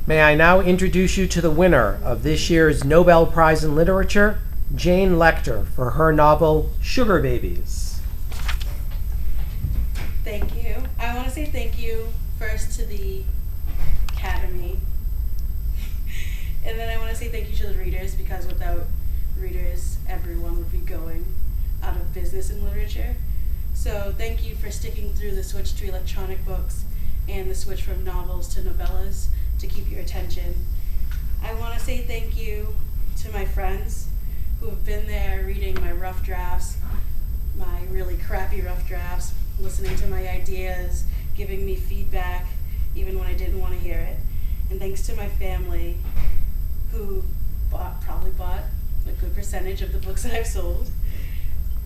May I now introduce you to the winner of this year's Nobel Prize in Literature, Jane Lecter, for her novel Sugar Babies. Thank you. I want to say thank you first to the Academy. And then I want to say thank you to the readers, because without readers, everyone would be going out of business in literature. So thank you for sticking through the switch to electronic books and the switch from novels to novellas to keep your attention. I want to say thank you to my friends who have been there reading my rough drafts, my really crappy rough drafts, listening to my ideas, giving me feedback even when I didn't want to hear it. And thanks to my family who probably bought a good percentage of the books that I've sold.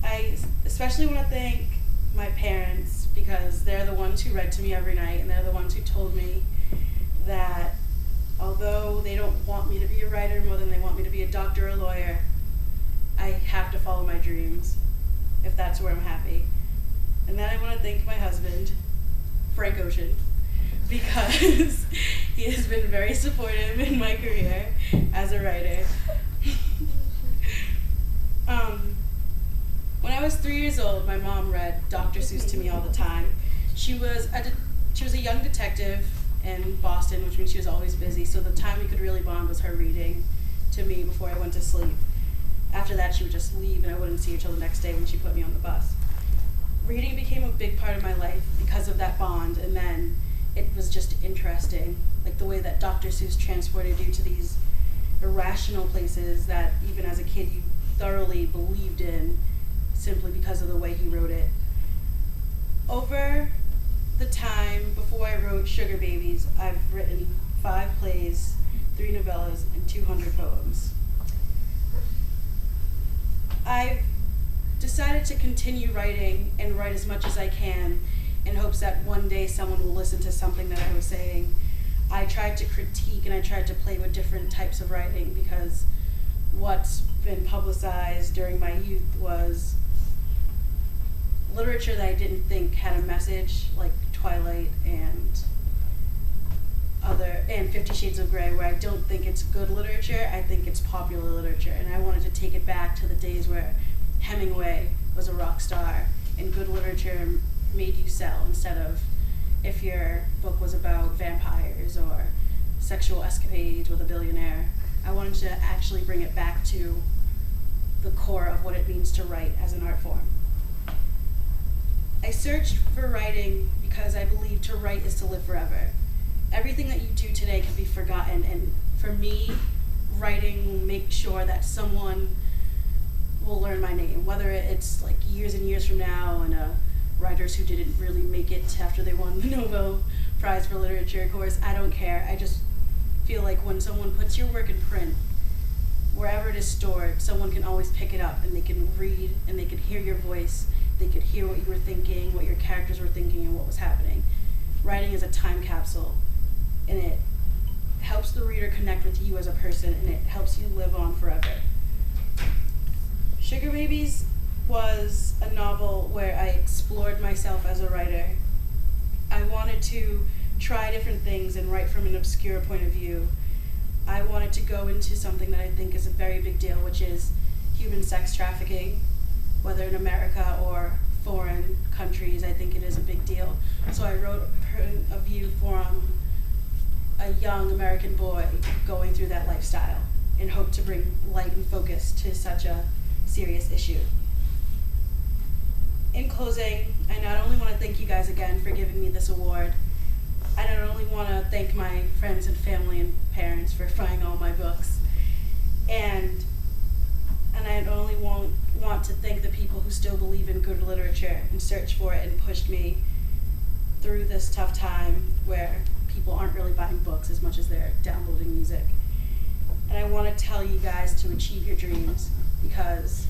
I especially want to thank my parents, because they're the ones who read to me every night, and they're the ones who told me that although they don't want me to be a writer more than they want me to be a doctor or a lawyer, I have to follow my dreams if that's where I'm happy. And then I want to thank my husband, Frank Ocean, because he has been very supportive in my career as a writer. When I was 3 years old, my mom read Dr. Seuss to me all the time. She was a young detective in Boston, which means she was always busy, so the time we could really bond was her reading to me before I went to sleep. After that, she would just leave, and I wouldn't see her till the next day when she put me on the bus. Reading became a big part of my life because of that bond, and then it was just interesting, like the way that Dr. Seuss transported you to these irrational places that even as a kid you thoroughly believed in, simply because of the way he wrote it. Over the time before I wrote Sugar Babies, I've written 5 plays, 3 novellas, and 200 poems. I've decided to continue writing and write as much as I can in hopes that one day someone will listen to something that I was saying. I tried to critique and I tried to play with different types of writing, because what's been publicized during my youth was literature that I didn't think had a message, like Twilight and 50 Shades of Grey, where I don't think it's good literature, I think it's popular literature. And I wanted to take it back to the days where Hemingway was a rock star and good literature made you sell, instead of if your book was about vampires or sexual escapades with a billionaire. I wanted to actually bring it back to the core of what it means to write as an art form. I searched for writing because I believe to write is to live forever. Everything that you do today can be forgotten, and for me, writing will make sure that someone will learn my name, whether it's like years and years from now, and writers who didn't really make it after they won the Nobel Prize for Literature course. I don't care. I just feel like when someone puts your work in print, wherever it is stored, someone can always pick it up and they can read and they can hear your voice. They could hear what you were thinking, what your characters were thinking, and what was happening. Writing is a time capsule, and it helps the reader connect with you as a person, and it helps you live on forever. Sugar Babies was a novel where I explored myself as a writer. I wanted to try different things and write from an obscure point of view. I wanted to go into something that I think is a very big deal, which is human sex trafficking, whether in America or foreign countries. I think it is a big deal. So I wrote a view from a young American boy going through that lifestyle and hope to bring light and focus to such a serious issue. In closing, I not only want to thank you guys again for giving me this award, I not only want to thank my friends and family and parents for buying all my books, and I not only want to thank the people who still believe in good literature and search for it and pushed me through this tough time where people aren't really buying books as much as they're downloading music. And I want to tell you guys to achieve your dreams, because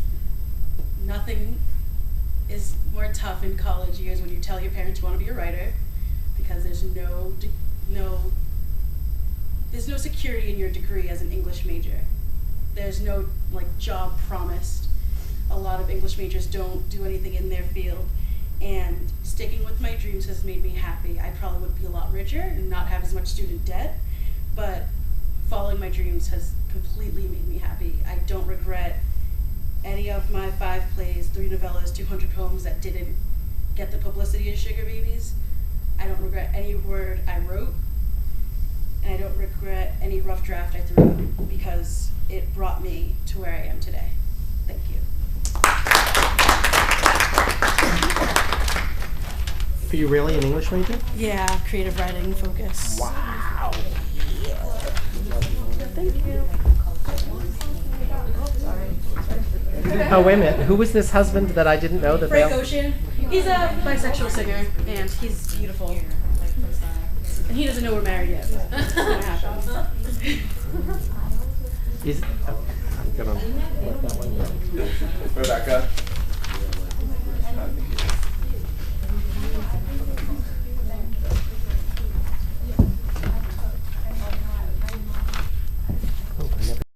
nothing is more tough in college years when you tell your parents you want to be a writer, because there's no security in your degree as an English major. There's no job promised. A lot of English majors don't do anything in their field, And sticking with my dreams has made me happy. I probably would be a lot richer and not have as much student debt, but following my dreams has completely made me happy. I don't regret any of my 5 plays, 3 novellas, 200 poems that didn't get the publicity as Sugar Babies. I don't regret any word I wrote, and I don't regret any rough draft I threw out, because it brought me to where I am today. Thank you. Are you really an English major? Yeah, creative writing focus. Wow. Thank you. Oh, wait a minute. Who was this husband that I didn't know? The Frank veil? Ocean. He's a bisexual singer, and he's beautiful. And he doesn't know we're married yet. It's gonna happen. I'm gonna let that one go. Rebecca.